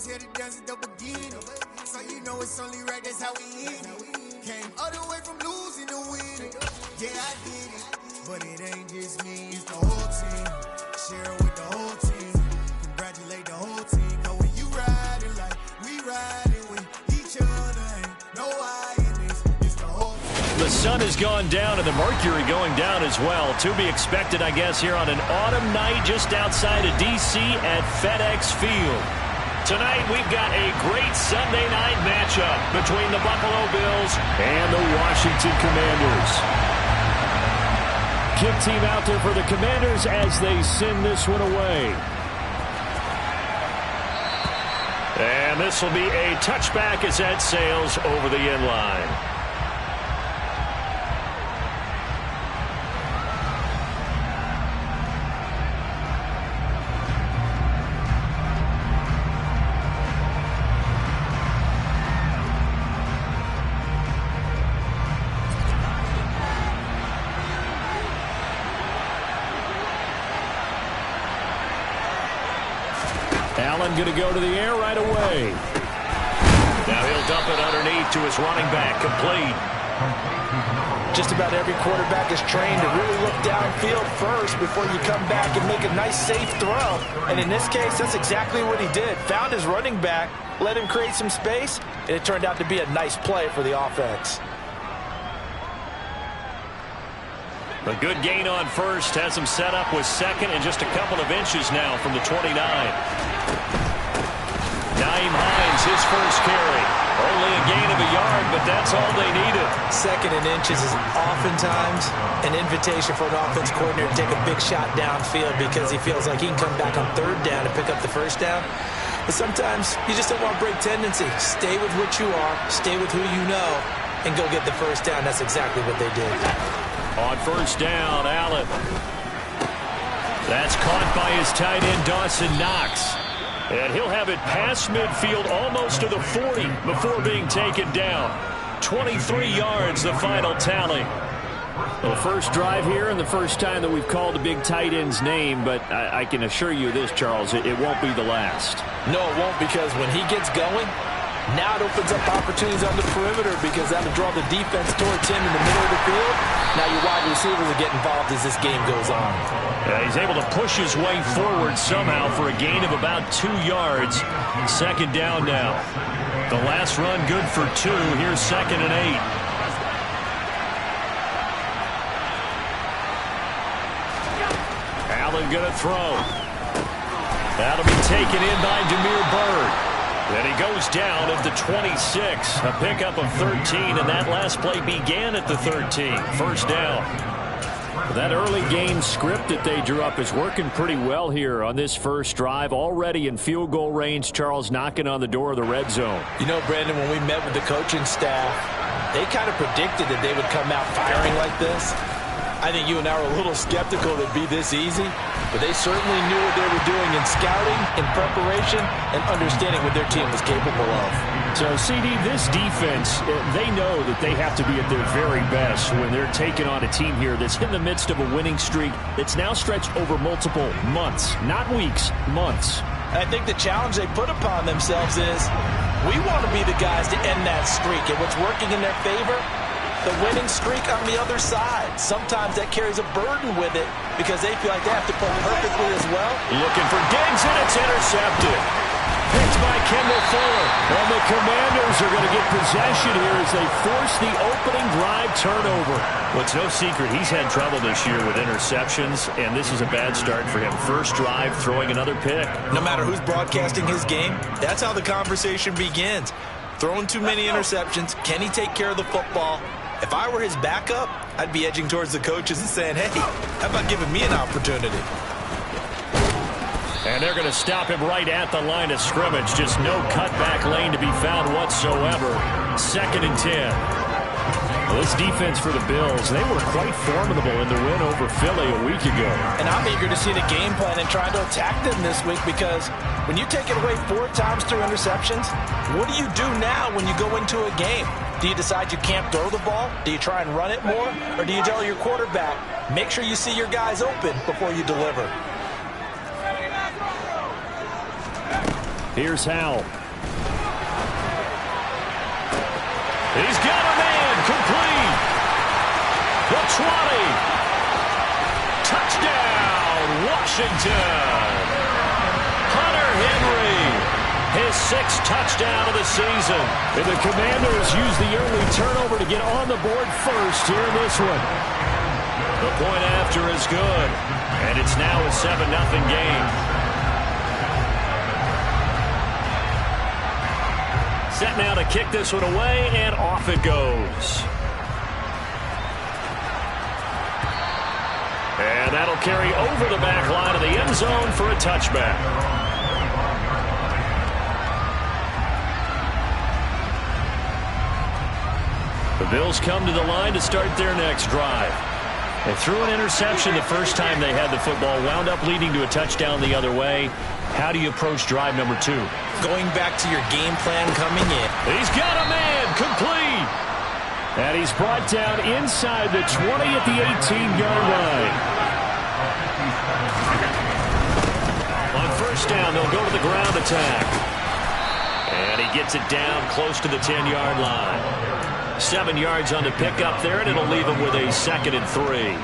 here to dance at the beginning. So you know it's only right, that's how we end it. Came all the way from losing to winning. Yeah, I did it, but it ain't just me, it's the whole team. Share it with the whole team. Congratulate the whole team. Cause when you riding like we riding with each other, ain't no I in this, it's the whole team. The sun has gone down and the mercury going down as well. To be expected, I guess, here on an autumn night just outside of D.C. at FedEx Field. Tonight, we've got a great Sunday night matchup between the Buffalo Bills and the Washington Commanders. Kick team out there for the Commanders as they send this one away. And this will be a touchback as that sails over the end line. Allen going to go to the air right away. Now he'll dump it underneath to his running back, complete. Just about every quarterback is trained to really look downfield first before you come back and make a nice, safe throw. And in this case, that's exactly what he did. Found his running back, let him create some space, and it turned out to be a nice play for the offense. A good gain on first has him set up with second and just a couple of inches now from the 29. Nyheim Hines, his first carry. Only a gain of a yard, but that's all they needed. Second and inches is oftentimes an invitation for an offense coordinator to take a big shot downfield because he feels like he can come back on third down and pick up the first down. But sometimes you just don't want to break tendency. Stay with what you are, stay with who you know, and go get the first down. That's exactly what they did. On first down, Allen. That's caught by his tight end, Dawson Knox. And he'll have it past midfield almost to the 40 before being taken down. 23 yards, the final tally. Well, the first drive here and the first time that we've called a big tight end's name, but I can assure you this, Charles, it won't be the last. No, it won't, because when he gets going, now it opens up opportunities on the perimeter because that'll draw the defense towards him in the middle of the field. Now your wide receivers will get involved as this game goes on. Yeah, he's able to push his way forward somehow for a gain of about 2 yards. Second down now. The last run good for 2. Here's 2nd and 8. Allen going to throw. That'll be taken in by Damiere Byrd. Then he goes down at the 26, a pickup of 13, and that last play began at the 13. First down. That early game script that they drew up is working pretty well here on this first drive. Already in field goal range, Charles knocking on the door of the red zone. You know, Brandon, when we met with the coaching staff, they kind of predicted that they would come out firing like this. I think you and I were a little skeptical that it'd be this easy, but they certainly knew what they were doing in scouting, in preparation, and understanding what their team was capable of. So, CD, this defense, they know that they have to be at their very best when they're taking on a team here that's in the midst of a winning streak that's now stretched over multiple months, not weeks, months. I think the challenge they put upon themselves is we want to be the guys to end that streak, and what's working in their favor, the winning streak on the other side. Sometimes that carries a burden with it because they feel like they have to play perfectly as well. Looking for Diggs, and it's intercepted. Picked by Kendall Fuller. And the Commanders are going to get possession here as they force the opening drive turnover. Well, it's no secret he's had trouble this year with interceptions, and this is a bad start for him. First drive, throwing another pick. No matter who's broadcasting his game, that's how the conversation begins. Throwing too many interceptions. Can he take care of the football? If I were his backup, I'd be edging towards the coaches and saying, hey, how about giving me an opportunity? And they're going to stop him right at the line of scrimmage. Just no cutback lane to be found whatsoever. 2nd and 10. Well, this defense for the Bills, they were quite formidable in the win over Philly a week ago. And I'm eager to see the game plan and trying to attack them this week because when you take it away 4 times through interceptions, what do you do now when you go into a game? Do you decide you can't throw the ball? Do you try and run it more? Or do you tell your quarterback, make sure you see your guys open before you deliver? Here's Howell. He's got a man, complete. The 20. Touchdown, Washington. Hunter Henry, his 6th touchdown of the season. And the Commanders use the early turnover to get on the board first here in this one. The point after is good, and it's now a 7-0 game. Set now to kick this one away, and off it goes. And that'll carry over the back line of the end zone for a touchback. The Bills come to the line to start their next drive. They threw an interception the first time they had the football, wound up leading to a touchdown the other way. How do you approach drive number 2? Going back to your game plan coming in. He's got a man, complete. And he's brought down inside the 20 at the 18-yard line. On first down, they'll go to the ground attack. And he gets it down close to the 10-yard line. 7 yards on the pickup there, and it'll leave him with a 2nd and 3.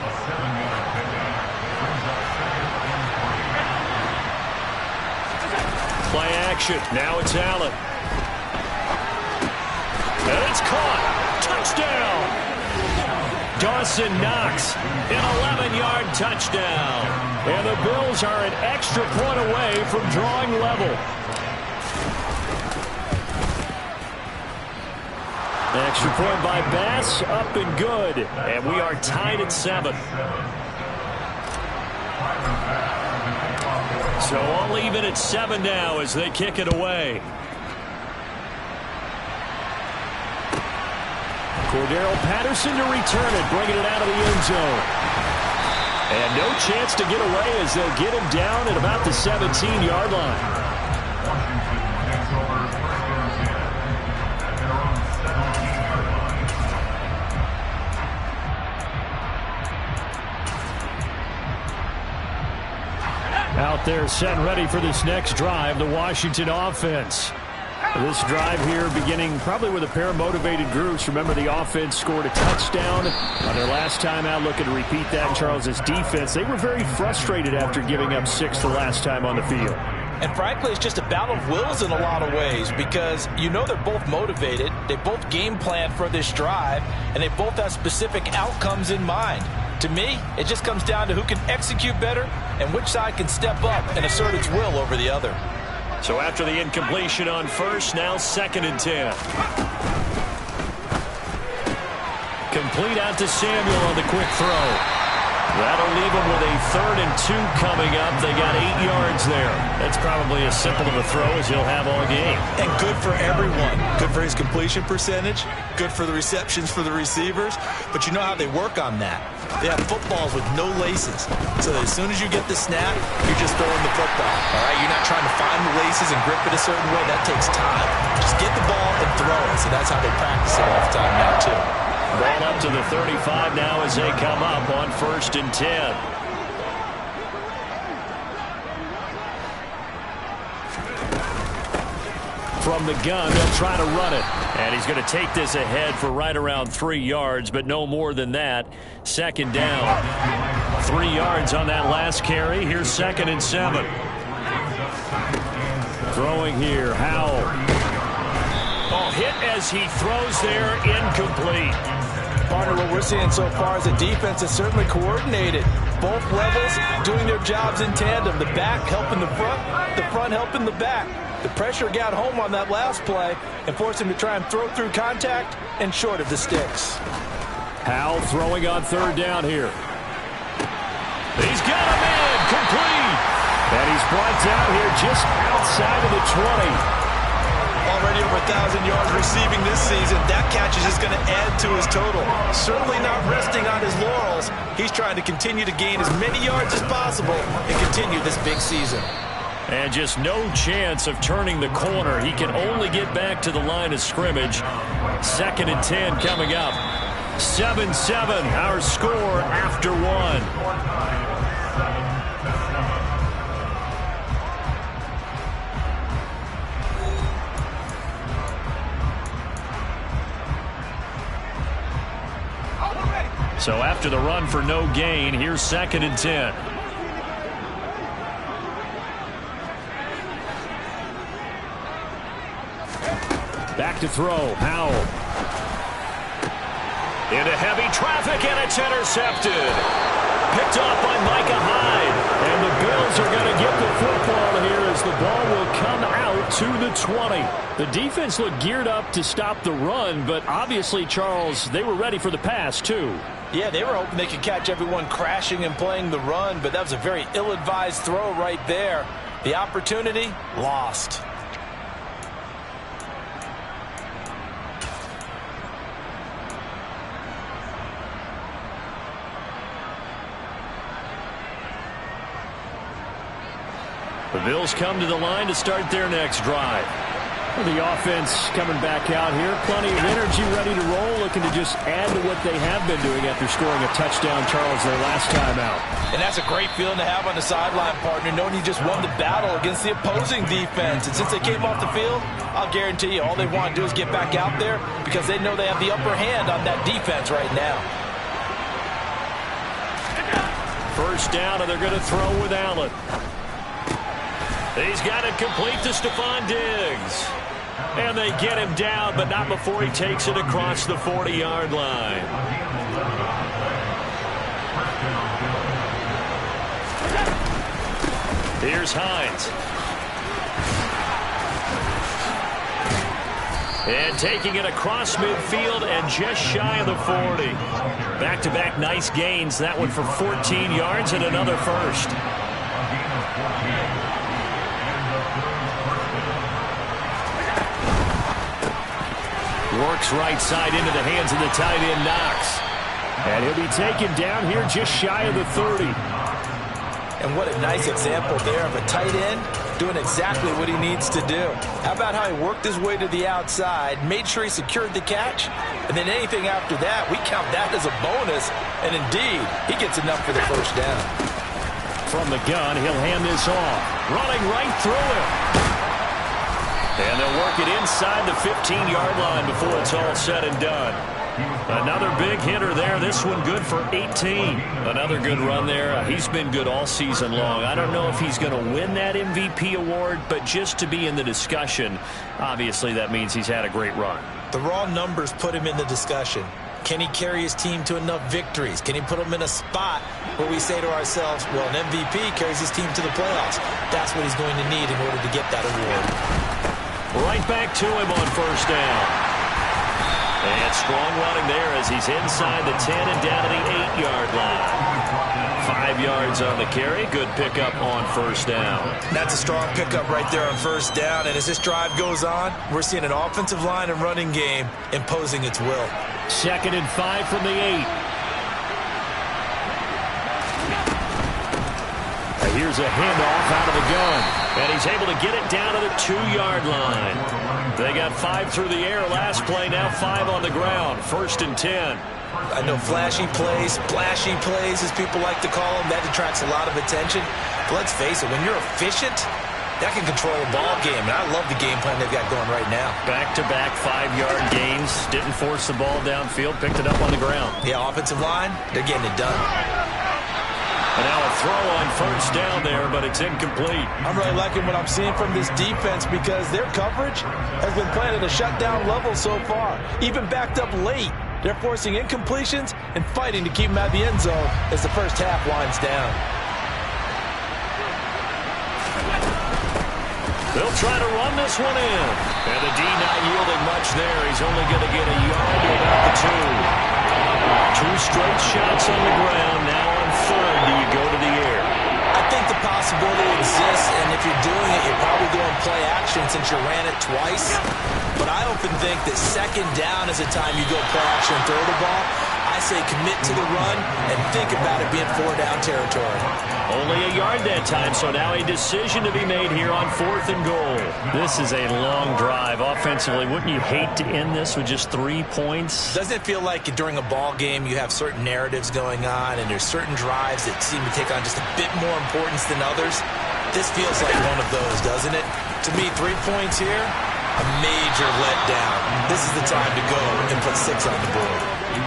Play action. Now it's Allen. And it's caught. Touchdown. Dawson Knox, an 11-yard touchdown. And the Bills are an extra point away from drawing level. Extra point by Bass, up and good. And we are tied at 7. So all even at 7 now as they kick it away. Cordero Patterson to return it, bringing it out of the end zone. And no chance to get away as they'll get him down at about the 17-yard line. Out there set and ready for this next drive, the Washington offense. This drive here beginning probably with a pair of motivated groups. Remember, the offense scored a touchdown on their last time out. Looking to repeat that in Charles's defense. They were very frustrated after giving up 6 the last time on the field. And frankly, it's just a battle of wills in a lot of ways because you know they're both motivated. They both game plan for this drive, and they both have specific outcomes in mind. To me, it just comes down to who can execute better and which side can step up and assert its will over the other. So after the incompletion on first, now 2nd and 10. Complete out to Samuel on the quick throw. That'll leave him with a 3rd and 2 coming up. They got 8 yards there. That's probably as simple of a throw as he'll have all game. And good for everyone. Good for his completion percentage. Good for the receptions for the receivers. But you know how they work on that. They have footballs with no laces. So that as soon as you get the snap, you're just throwing the football. All right, you're not trying to find the laces and grip it a certain way. That takes time. Just get the ball and throw it. So that's how they practice it all the time now, too. Ball up to the 35 now as they come up on 1st and 10. From the gun, they'll try to run it. And he's going to take this ahead for right around 3 yards, but no more than that. 2nd down. 3 yards on that last carry. Here's 2nd and 7. Throwing here, Howell. Oh, hit as he throws there, incomplete. Partner, what we're seeing so far is a defense that's certainly coordinated. Both levels doing their jobs in tandem. The back helping the front helping the back. The pressure got home on that last play and forced him to try and throw through contact and short of the sticks. Howell throwing on 3rd down here. He's got a man, complete. And he's brought down here just outside of the 20. Already over 1,000 yards receiving this season. That catch is just going to add to his total. Certainly not resting on his laurels. He's trying to continue to gain as many yards as possible and continue this big season. And just no chance of turning the corner. He can only get back to the line of scrimmage. 2nd and 10 coming up. 7-7, our score after 1. So after the run for no gain, here's 2nd and 10. Back to throw. Howell. Into heavy traffic, and it's intercepted. Picked off by Micah Hyde. And the Bills are going to get the football here as the ball will come out to the 20. The defense looked geared up to stop the run, but obviously, Charles, they were ready for the pass, too. Yeah, they were hoping they could catch everyone crashing and playing the run, but that was a very ill-advised throw right there. The opportunity, lost. The Bills come to the line to start their next drive. The offense coming back out here. Plenty of energy, ready to roll, looking to just add to what they have been doing after scoring a touchdown, Charles, their last time out. And that's a great feeling to have on the sideline, partner, knowing you just won the battle against the opposing defense. And since they came off the field, I'll guarantee you all they want to do is get back out there because they know they have the upper hand on that defense right now. First down, and they're going to throw with Allen. He's got it complete to Stephon Diggs. And they get him down, but not before he takes it across the 40-yard line. Here's Hines. And taking it across midfield and just shy of the 40. Back-to-back nice gains. That one for 14 yards and another first. Works right side into the hands of the tight end, Knox. And he'll be taken down here just shy of the 30. And what a nice example there of a tight end doing exactly what he needs to do. How about how he worked his way to the outside, made sure he secured the catch, and then anything after that, we count that as a bonus. And indeed, he gets enough for the first down. From the gun, he'll hand this off. Running right through him. And they'll work it inside the 15-yard line before it's all said and done. Another big hitter there. This one good for 18. Another good run there. He's been good all season long. I don't know if he's going to win that MVP award, but just to be in the discussion, obviously that means he's had a great run. The raw numbers put him in the discussion. Can he carry his team to enough victories? Can he put them in a spot where we say to ourselves, well, an MVP carries his team to the playoffs. That's what he's going to need in order to get that award. Right back to him on first down. And strong running there as he's inside the 10 and down to the 8-yard line. 5 yards on the carry. Good pickup on first down. That's a strong pickup right there on first down. And as this drive goes on, we're seeing an offensive line and running game imposing its will. 2nd and 5 from the 8. Here's a handoff out of the gun. And he's able to get it down to the 2-yard line. They got 5 through the air last play, now 5 on the ground. 1st and 10. I know flashy plays, splashy plays, as people like to call them, that attracts a lot of attention. But let's face it, when you're efficient, that can control a ball game. And I love the game plan they've got going right now. Back-to-back 5-yard gains. Didn't force the ball downfield. Picked it up on the ground. Yeah, offensive line, they're getting it done. And now a throw on first down there, but it's incomplete. I'm really liking what I'm seeing from this defense because their coverage has been playing at a shutdown level so far. Even backed up late, they're forcing incompletions and fighting to keep them out of the end zone as the first half winds down. They'll try to run this one in. And the D not yielding much there. He's only going to get a yard to about the 2. 2 straight shots on the ground. Now on 3rd, do you go to the air? I think the possibility exists, and if you're doing it, you're probably doing play action since you ran it twice. But I often think that 2nd down is the time you go play action and throw the ball. I say commit to the run and think about it being 4-down territory. Only a yard that time, so now a decision to be made here on 4th and goal. This is a long drive offensively. Wouldn't you hate to end this with just 3 points? Doesn't it feel like during a ball game you have certain narratives going on and there's certain drives that seem to take on just a bit more importance than others? This feels like one of those, doesn't it? To me, 3 points here, a major letdown. This is the time to go and put 6 on the board.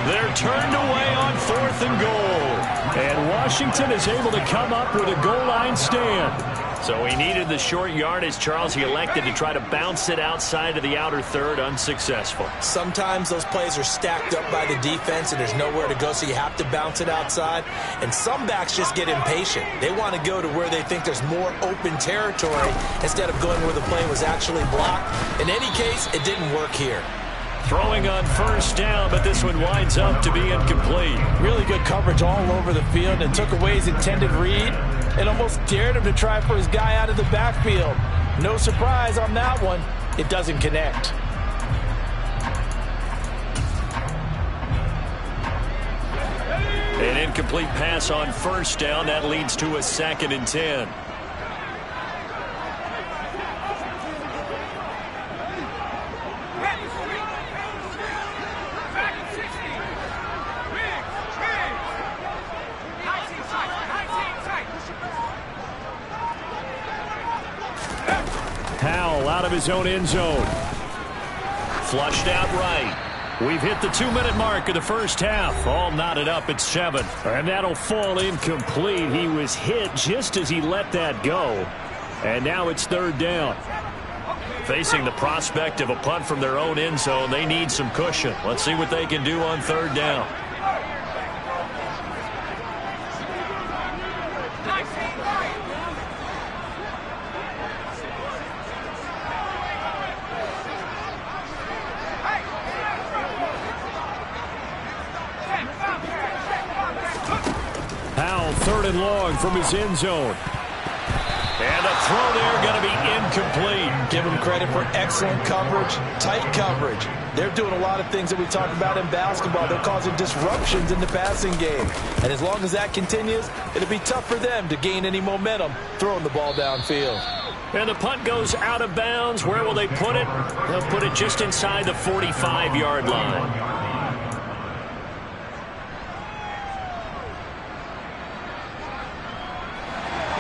They're turned away on 4th and goal. And Washington is able to come up with a goal line stand. So he needed the short yardage, Charles. He elected to try to bounce it outside of the outer third, unsuccessful. Sometimes those plays are stacked up by the defense and there's nowhere to go, so you have to bounce it outside. And some backs just get impatient. They want to go to where they think there's more open territory instead of going where the play was actually blocked. In any case, it didn't work here. Throwing on 1st down, but this one winds up to be incomplete. Really good coverage all over the field and took away his intended read and almost dared him to try for his guy out of the backfield. No surprise on that one. It doesn't connect. An incomplete pass on 1st down. That leads to a 2nd and 10. Howell out of his own end zone. Flushed out right. We've hit the 2-minute mark of the first half. All knotted up at 7. And that'll fall incomplete. He was hit just as he let that go. And now it's 3rd down. Facing the prospect of a punt from their own end zone, they need some cushion. Let's see what they can do on 3rd down. Howell, 3rd and long from his end zone. And a throw there going to be incomplete. Give them credit for excellent coverage, tight coverage. They're doing a lot of things that we talk about in basketball. They're causing disruptions in the passing game. And as long as that continues, it'll be tough for them to gain any momentum throwing the ball downfield. And the punt goes out of bounds. Where will they put it? They'll put it just inside the 45-yard line.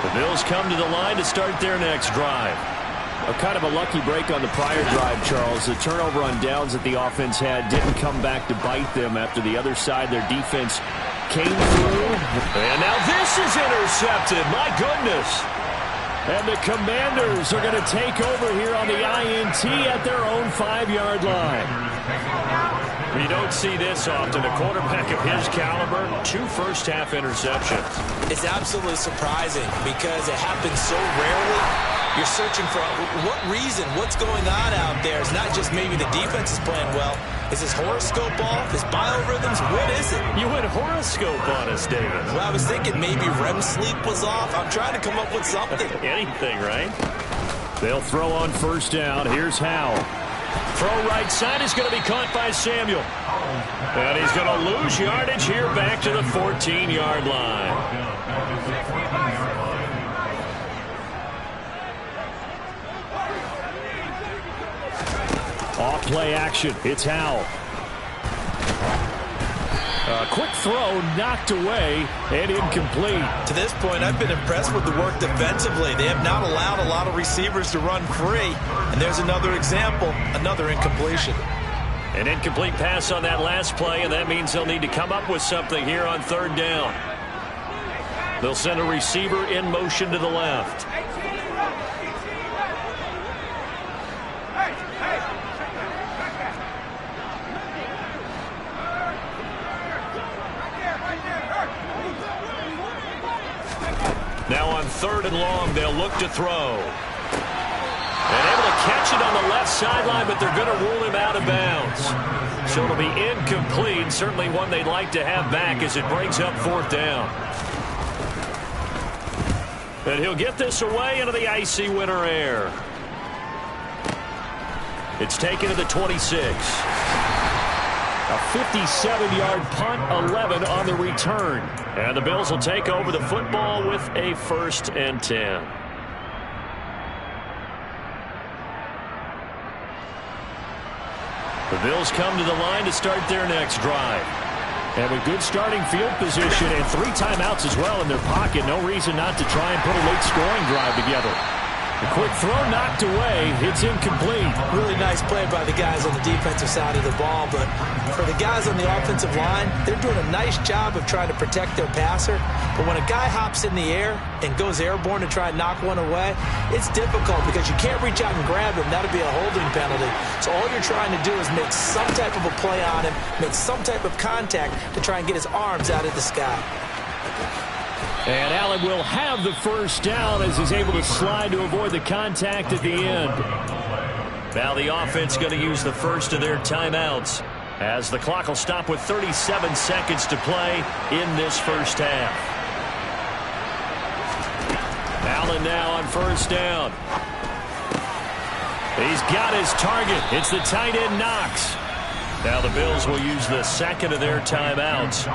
The Bills come to the line to start their next drive. Kind of a lucky break on the prior drive, Charles. The turnover on downs that the offense had didn't come back to bite them after the other side. Their defense came through. And now this is intercepted. My goodness. And the Commanders are going to take over here on the INT at their own 5-yard line. You don't see this often. A quarterback of his caliber, 2 first-half interceptions. It's absolutely surprising because it happens so rarely. You're searching for what reason, what's going on out there. It's not just maybe the defense is playing well. Is his horoscope off? His biorhythms? What is it? You went horoscope on us, David. Well, I was thinking maybe REM sleep was off. I'm trying to come up with something. Anything, right? They'll throw on 1st down. Here's Howell. Throw right side is going to be caught by Samuel. And he's going to lose yardage here back to the 14-yard line. Off play action. It's Howell. A quick throw knocked away and incomplete. To this point, I've been impressed with the work defensively. They have not allowed a lot of receivers to run free. And there's another example, another incompletion. An incomplete pass on that last play, and that means they'll need to come up with something here on 3rd down. They'll send a receiver in motion to the left. Now on 3rd and long, they'll look to throw. And able to catch it on the left sideline, but they're going to rule him out of bounds. So it'll be incomplete. Certainly one they'd like to have back as it brings up 4th down. And he'll get this away into the icy winter air. It's taken to the 26. A 57-yard punt, 11 on the return. And the Bills will take over the football with a 1st and 10. The Bills come to the line to start their next drive. And with good starting field position and 3 timeouts as well in their pocket, no reason not to try and put a late scoring drive together. The quick throw knocked away. It's incomplete. Really nice play by the guys on the defensive side of the ball, but for the guys on the offensive line, they're doing a nice job of trying to protect their passer. But when a guy hops in the air and goes airborne to try and knock one away, it's difficult because you can't reach out and grab him. That'll be a holding penalty. So all you're trying to do is make some type of a play on him, make some type of contact to try and get his arms out of the sky. And Allen will have the first down as he's able to slide to avoid the contact at the end. Now the offense going to use the first of their timeouts as the clock will stop with 37 seconds to play in this first half. Allen now on first down. He's got his target. It's the tight end Knox. Now the Bills will use the second of their timeouts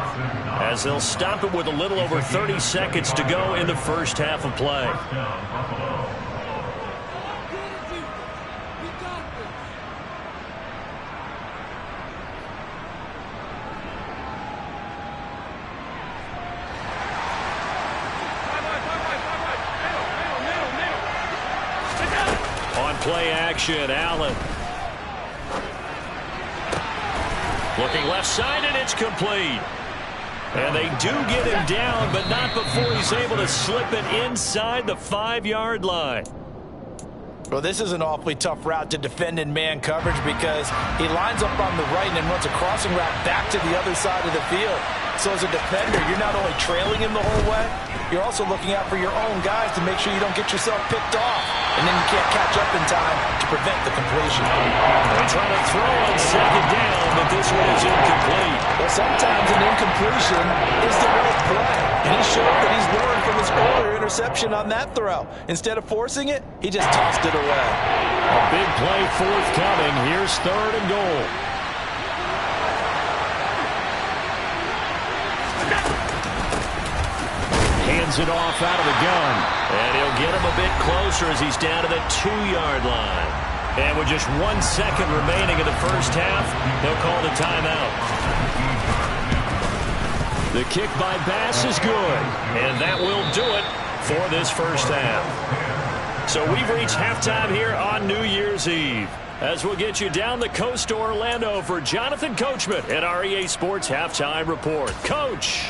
as they'll stop it with a little over 30 seconds to go in the first half of play. On play action, Allen. Looking left side, and it's complete. And they do get him down, but not before he's able to slip it inside the 5-yard line. Well, this is an awfully tough route to defend in man coverage because he lines up on the right and then runs a crossing route back to the other side of the field. So as a defender, you're not only trailing him the whole way, you're also looking out for your own guys to make sure you don't get yourself picked off. And then you can't catch up in time to prevent the completion. They're trying to throw on second down, but this one is incomplete. Well, sometimes an incompletion is the right play. And he showed that he's learned from his earlier interception on that throw. Instead of forcing it, he just tossed it away. A big play forthcoming. Here's third and goal. Hands it off out of the gun. And he'll get him a bit closer as he's down to the 2-yard line. And with just 1 second remaining in the first half, they'll call the timeout. The kick by Bass is good. And that will do it for this first half. So we've reached halftime here on New Year's Eve. As we'll get you down the coast to Orlando for Jonathan Coachman at our EA Sports Halftime Report. Coach.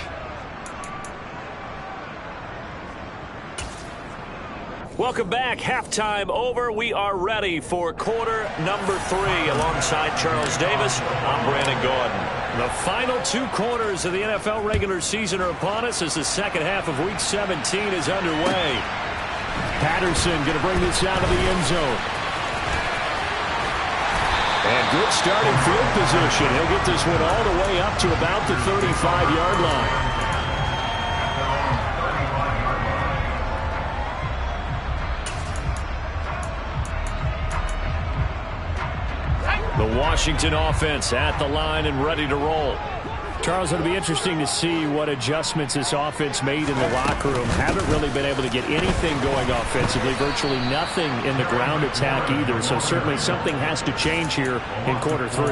Welcome back. Halftime over. We are ready for quarter number 3. Alongside Charles Davis, I'm Brandon Gaudin. The final 2 quarters of the NFL regular season are upon us as the second half of Week 17 is underway. Patterson going to bring this out of the end zone. And good starting field position. He'll get this one all the way up to about the 35-yard line. The Washington offense at the line and ready to roll. Charles, it'll be interesting to see what adjustments this offense made in the locker room. Haven't really been able to get anything going offensively, virtually nothing in the ground attack either. So certainly something has to change here in quarter 3.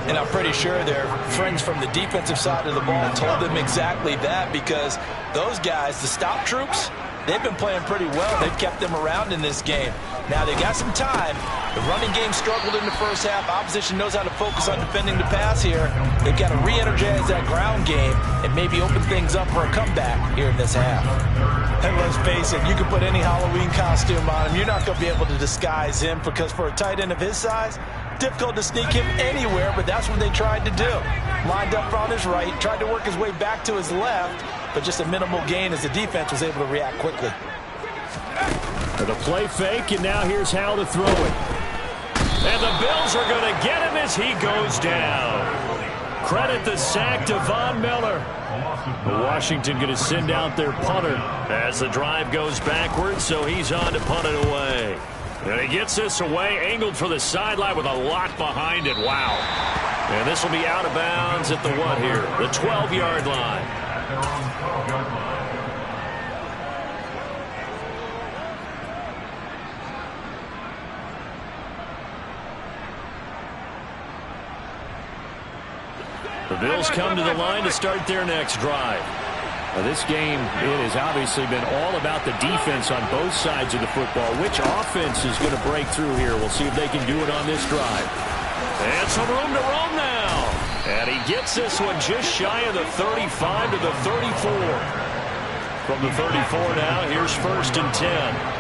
And I'm pretty sure their friends from the defensive side of the ball told them exactly that because those guys, the stop troops, they've been playing pretty well. They've kept them around in this game. Now, they got some time. The running game struggled in the first half. Opposition knows how to focus on defending the pass here. They've got to re-energize that ground game and maybe open things up for a comeback here in this half. And let's face it, you can put any Halloween costume on him. You're not going to be able to disguise him because for a tight end of his size, difficult to sneak him anywhere, but that's what they tried to do. Lined up on his right, tried to work his way back to his left, but just a minimal gain as the defense was able to react quickly. The play fake, and now here's how to throw it. And the Bills are going to get him as he goes down. Credit the sack to Von Miller. Washington going to send out their punter as the drive goes backwards, so he's on to punt it away. And he gets this away, angled for the sideline with a lot behind it. Wow. And this will be out of bounds at the what here? The 12-yard line. The Bills come to the line to start their next drive. This game, it has obviously been all about the defense on both sides of the football. Which offense is going to break through here? We'll see if they can do it on this drive. And some room to roam now. And he gets this one just shy of the 35 to the 34. From the 34 now, here's 1st and 10.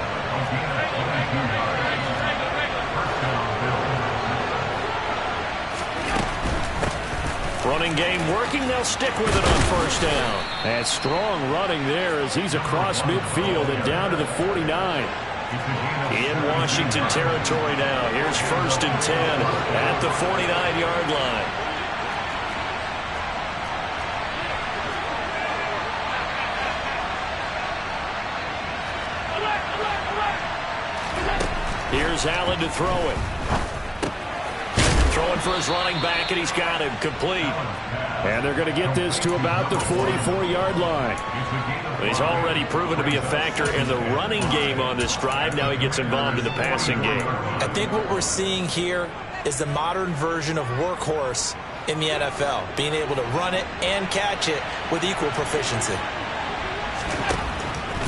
Running game working. They'll stick with it on 1st down. And strong running there as he's across midfield and down to the 49. In Washington territory now. Here's 1st and 10 at the 49-yard line. Here's Allen to throw it. Throwing for his running back, and he's got him complete. And they're going to get this to about the 44-yard line. He's already proven to be a factor in the running game on this drive. Now he gets involved in the passing game. I think what we're seeing here is the modern version of workhorse in the NFL, being able to run it and catch it with equal proficiency.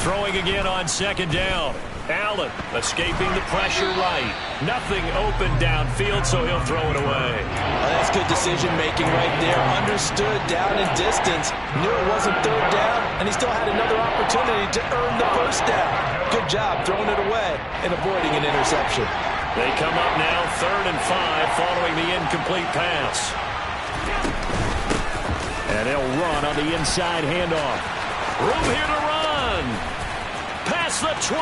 Throwing again on 2nd down. Allen escaping the pressure right. Nothing open downfield, so he'll throw it away. Well, that's good decision-making right there. Understood down and distance. Knew it wasn't 3rd down, and he still had another opportunity to earn the 1st down. Good job throwing it away and avoiding an interception. They come up now 3rd and 5 following the incomplete pass. And they'll run on the inside handoff. Room here to run. Past the 20.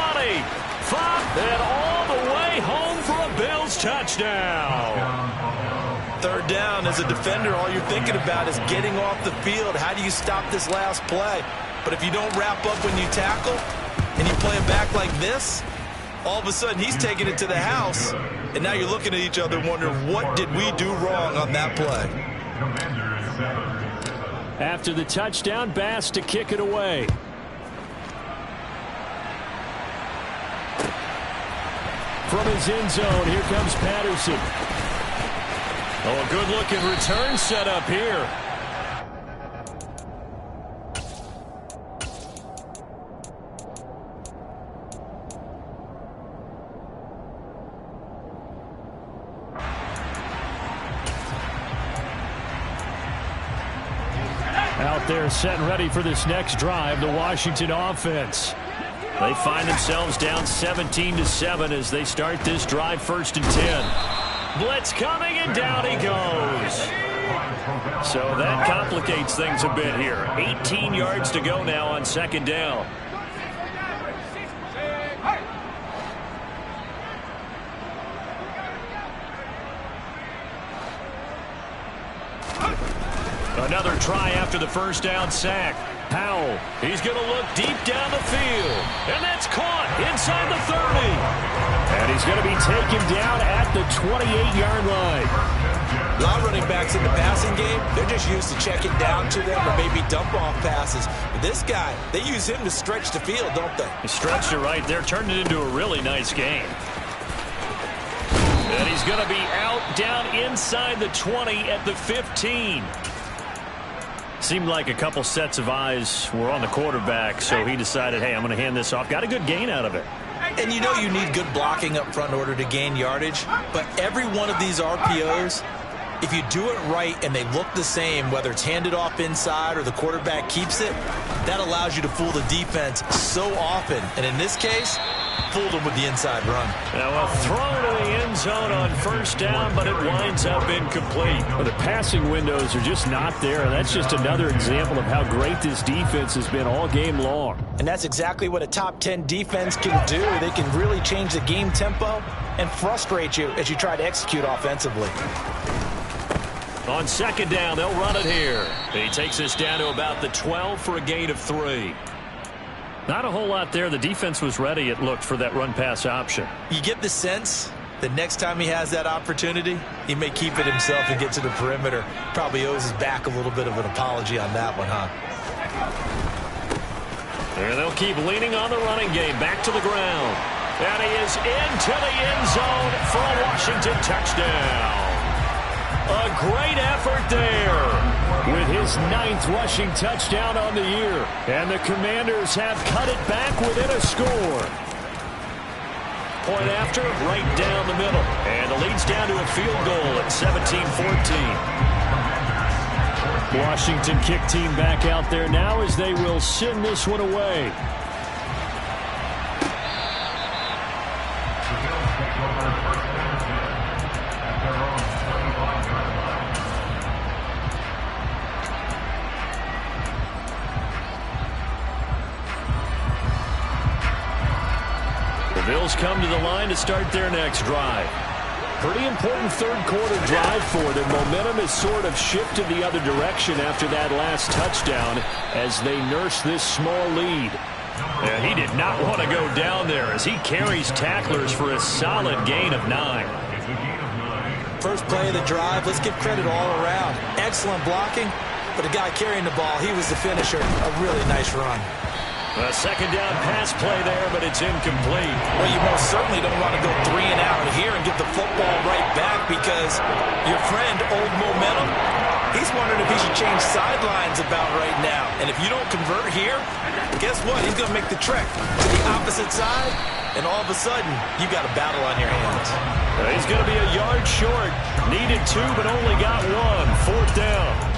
5, and all the way home for a Bills touchdown. 3rd down, as a defender, all you're thinking about is getting off the field. How do you stop this last play? But if you don't wrap up when you tackle and you play it back like this, all of a sudden he's taking it to the house, and now you're looking at each other wondering, what did we do wrong on that play? After the touchdown, Bass to kick it away. From his end zone, here comes Patterson. Oh, a good-looking return set up here. Out there set and ready for this next drive, the Washington offense. They find themselves down 17-7 as they start this drive 1st and 10. Blitz coming, and down he goes. So that complicates things a bit here. 18 yards to go now on 2nd down. Another try after the 1st down sack. Powell, he's going to look deep down the field. And that's caught inside the 30. And he's going to be taken down at the 28-yard line. A lot of running backs in the passing game, they're just used to checking down to them or maybe dump-off passes. But this guy, they use him to stretch the field, don't they? He stretched it right there, turned it into a really nice game. And he's going to be out down inside the 20 at the 15. Seemed like a couple sets of eyes were on the quarterback, so he decided, hey, I'm going to hand this off. Got a good gain out of it. And you know you need good blocking up front in order to gain yardage, but every one of these RPOs, if you do it right and they look the same, whether it's handed off inside or the quarterback keeps it, that allows you to fool the defense so often. And in this case, fooled them with the inside run. Now a throw to the end zone on 1st down, but it winds up incomplete. Well, the passing windows are just not there. That's just another example of how great this defense has been all game long. And that's exactly what a top 10 defense can do. They can really change the game tempo and frustrate you as you try to execute offensively. On 2nd down, they'll run it here. He takes this down to about the 12 for a gain of 3. Not a whole lot there. The defense was ready, it looked, for that run-pass option. You get the sense that next time he has that opportunity, he may keep it himself and get to the perimeter. Probably owes his back a little bit of an apology on that one, huh? And they'll keep leaning on the running game. Back to the ground. And he is into the end zone for a Washington touchdown. A great effort there. with his 9th rushing touchdown on the year. And the Commanders have cut it back within a score. Point after, right down the middle. And the lead's down to a field goal at 17-14. Washington kick team back out there now as they will send this one away. The Bills come to the line to start their next drive. Pretty important third-quarter drive for them. Momentum has sort of shifted the other direction after that last touchdown as they nurse this small lead. And he did not want to go down there as he carries tacklers for a solid gain of 9. First play of the drive, let's give credit all around. Excellent blocking, but the guy carrying the ball, he was the finisher. A really nice run. A second down pass play there, but it's incomplete. Well, you most certainly don't want to go 3 and out here and get the football right back because your friend, Old Momentum, he's wondering if he should change sidelines about right now. And if you don't convert here, guess what? He's going to make the trek to the opposite side, and all of a sudden, you got a battle on your hands. He's going to be a yard short. Needed 2, but only got 1. 4th down.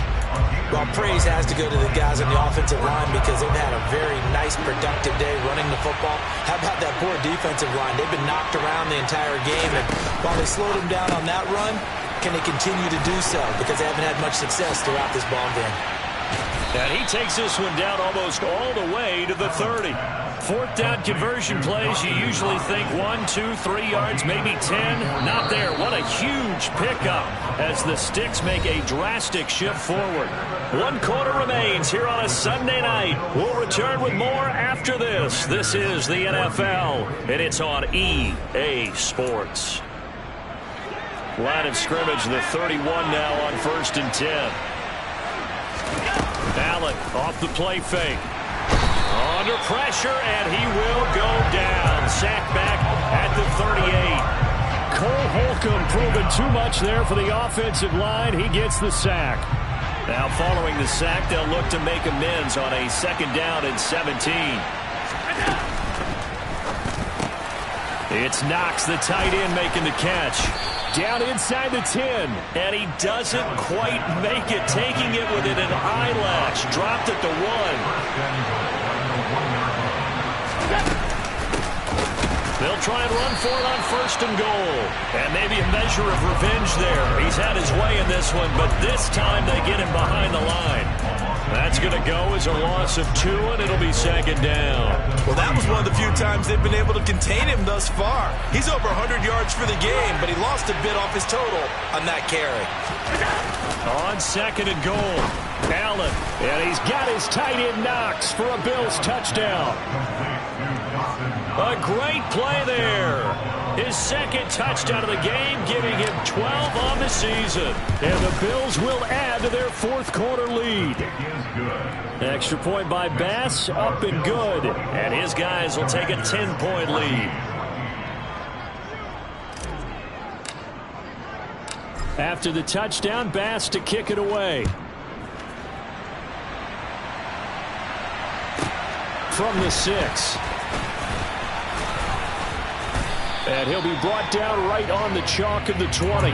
Well, praise has to go to the guys on the offensive line because they've had a very nice, productive day running the football. How about that poor defensive line? They've been knocked around the entire game, and while they slowed them down on that run, can they continue to do so? Because they haven't had much success throughout this ball game. And he takes this one down almost all the way to the 30. 4th down conversion plays, you usually think 1, 2, 3 yards, maybe 10. Not there. What a huge pickup as the Sticks make a drastic shift forward. 1 quarter remains here on a Sunday night. We'll return with more after this. This is the NFL, and it's on EA Sports. Line of scrimmage, the 31 now on 1st and 10. Allen off the play fake. Under pressure, and he will go down. Sacked back at the 38. Cole Holcomb proving too much there for the offensive line. He gets the sack. Now following the sack, they'll look to make amends on a 2nd down and 17. It's Knox, the tight end, making the catch. Down inside the 10, and he doesn't quite make it, taking it within an eyelash. Dropped at the 1. They'll try and run for it on 1st and goal. And maybe a measure of revenge there. He's had his way in this one, but this time they get him behind the line. That's going to go as a loss of 2, and it'll be 2nd down. Well, that was one of the few times they've been able to contain him thus far. He's over 100 yards for the game, but he lost a bit off his total on that carry. On 2nd and goal, Allen, and he's got his tight end Knox for a Bills touchdown. A great play there. His 2nd touchdown of the game, giving him 12 on the season. And the Bills will add to their 4th quarter lead. Extra point by Bass, up and good. And his guys will take a 10-point lead. After the touchdown, Bass to kick it away. From the 6. And he'll be brought down right on the chalk of the 20.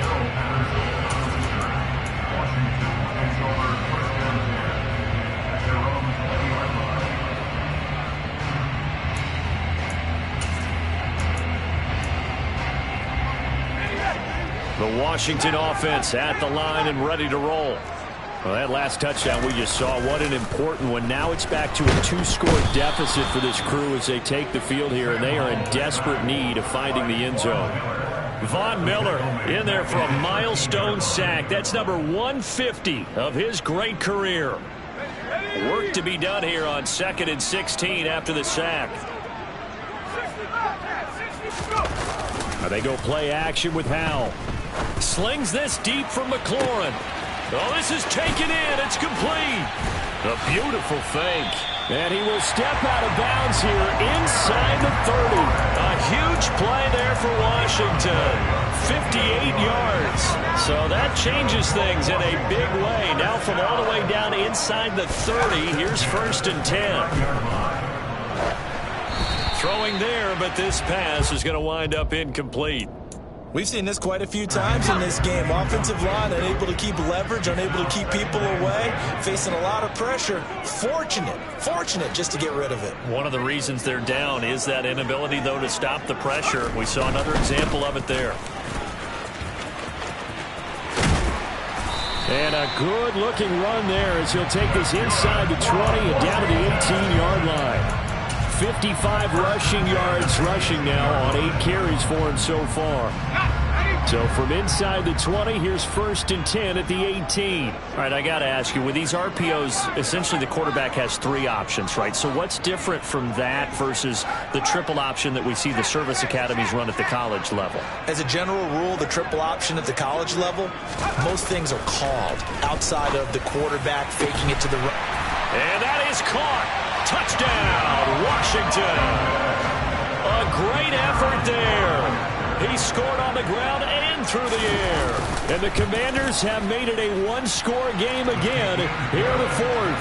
The Washington offense at the line and ready to roll. Well, that last touchdown we just saw, what an important one. Now it's back to a 2-score deficit for this crew as they take the field here, and they are in desperate need of finding the end zone. Von Miller in there for a milestone sack. That's number 150 of his great career. Work to be done here on 2nd and 16 after the sack. Now they go play action with Howell. Slings this deep from McLaurin. Oh, this is taken in. It's complete. A beautiful fake. And he will step out of bounds here inside the 30. A huge play there for Washington. 58 yards. So that changes things in a big way. Now from all the way down inside the 30, here's 1st and 10. Throwing there, but this pass is going to wind up incomplete. We've seen this quite a few times in this game. Offensive line unable to keep leverage, unable to keep people away, facing a lot of pressure. Fortunate just to get rid of it. One of the reasons they're down is that inability, though, to stop the pressure. We saw another example of it there. And a good-looking run there as he'll take this inside the 20 and down to the 18-yard line. 55 rushing yards rushing now on 8 carries for him so far. So from inside the 20, here's 1st and 10 at the 18. All right, I got to ask you, with these RPOs, essentially the quarterback has 3 options, right? So what's different from that versus the triple option that we see the service academies run at the college level? As a general rule, the triple option at the college level, most things are called outside of the quarterback faking it to the right. And that is caught. Touchdown, Washington. A great effort there. He scored on the ground and through the air. And the Commanders have made it a one-score game again here in the 4th.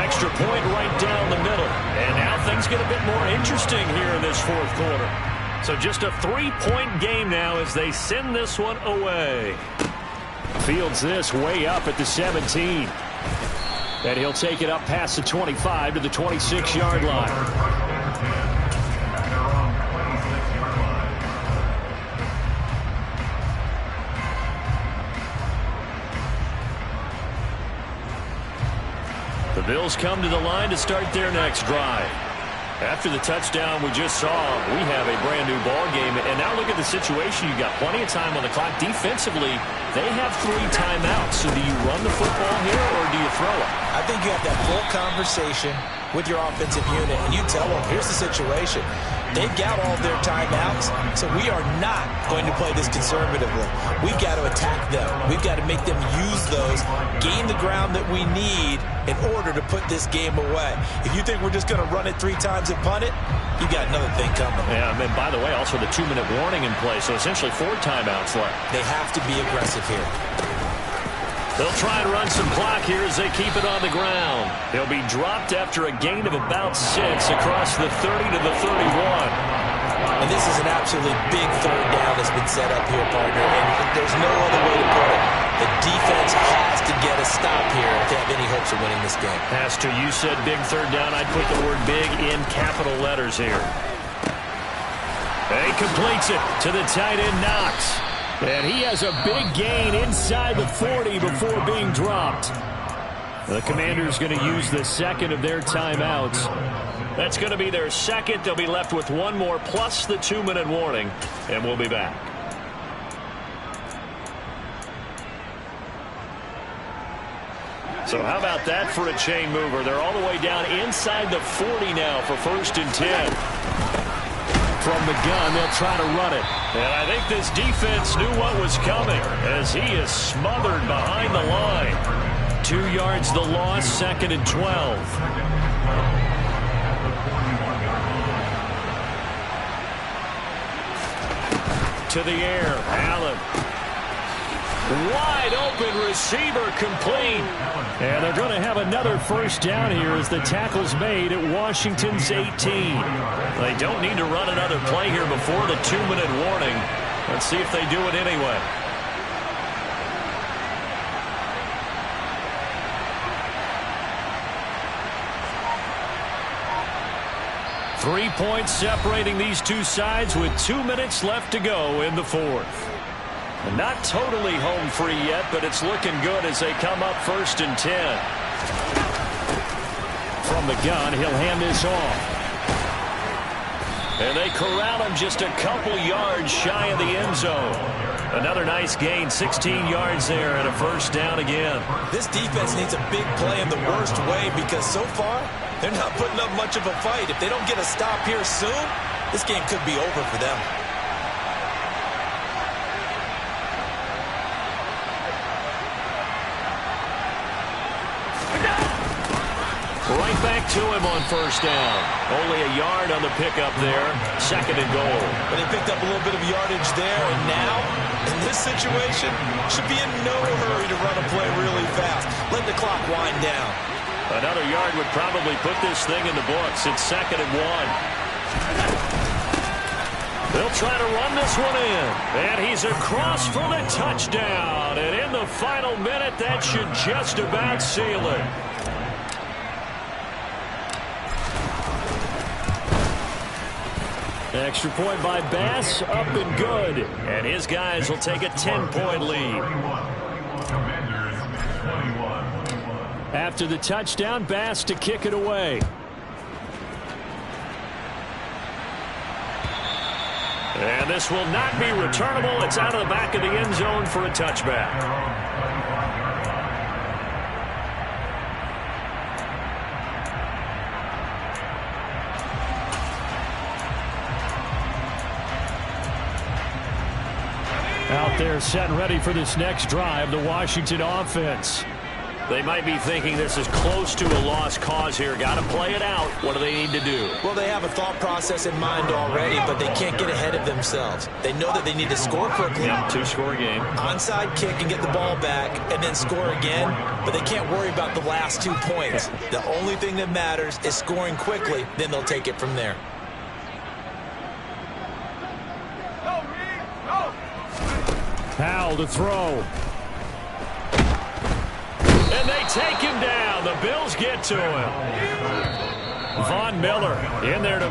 Extra point right down the middle. And now things get a bit more interesting here in this 4th quarter. So just a 3-point game now as they send this one away. Fields this way up at the 17. And he'll take it up past the 25 to the 26-yard line. The Bills come to the line to start their next drive. After the touchdown we just saw, we have a brand new ball game. And now look at the situation. You've got plenty of time on the clock. Defensively, they have 3 timeouts. So do you run the football here or do you throw it? I think you have that full conversation with your offensive unit, and you tell them, here's the situation. They've got all their timeouts, so we are not going to play this conservatively. We've got to attack them. We've got to make them use those, gain the ground that we need in order to put this game away. If you think we're just going to run it 3 times and punt it, you got another thing coming. Yeah, and by the way, also the 2-minute warning in play, so essentially 4 timeouts left. They have to be aggressive here. They'll try and run some clock here as they keep it on the ground. He'll be dropped after a gain of about 6 across the 30 to the 31. And this is an absolutely big 3rd down that's been set up here, partner, and there's no other way to put it. The defense has to get a stop here if they have any hopes of winning this game. Has to. You said big 3rd down. I'd put the word big in capital letters here. And he completes it to the tight end, Knox. And he has a big gain inside the 40 before being dropped. The Commanders going to use the second of their timeouts. That's going to be their second. They'll be left with 1 more plus the 2-minute warning. And we'll be back. So how about that for a chain mover? They're all the way down inside the 40 now for 1st and 10. From the gun, they'll try to run it. And I think this defense knew what was coming as he is smothered behind the line. 2 yards the loss, 2nd and 12. To the air, Allen. Wide open receiver complete. And they're going to have another 1st down here as the tackle's made at Washington's 18. They don't need to run another play here before the 2-minute warning. Let's see if they do it anyway. Three points separating these two sides with 2 minutes left to go in the 4th. Not totally home free yet, but it's looking good as they come up 1st and 10. From the gun, he'll hand this off. And they corral him just a couple yards shy of the end zone. Another nice gain, 16 yards there and a 1st down again. This defense needs a big play in the worst way because so far they're not putting up much of a fight. If they don't get a stop here soon, this game could be over for them. Right back to him on first down. Only a yard on the pickup there. 2nd and goal. But they picked up a little bit of yardage there, and now, in this situation, should be in no hurry to run a play really fast. Let the clock wind down. Another yard would probably put this thing in the books. It's 2nd and 1. They'll try to run this one in. And he's across for the touchdown. And in the final minute, that should just about seal it. Extra point by Bass, up and good. And his guys will take a 10-point lead. After the touchdown, Bass to kick it away. And this will not be returnable. It's out of the back of the end zone for a touchback. Out there set and ready for this next drive, the Washington offense. They might be thinking this is close to a lost cause here. Got to play it out. What do they need to do? Well, they have a thought process in mind already, but they can't get ahead of themselves. They know that they need to score quickly. Yeah, 2-score game. Onside kick and get the ball back and then score again, but they can't worry about the last 2 points. The only thing that matters is scoring quickly, then they'll take it from there. Powell to throw. And they take him down. The Bills get to him. Von Miller in there to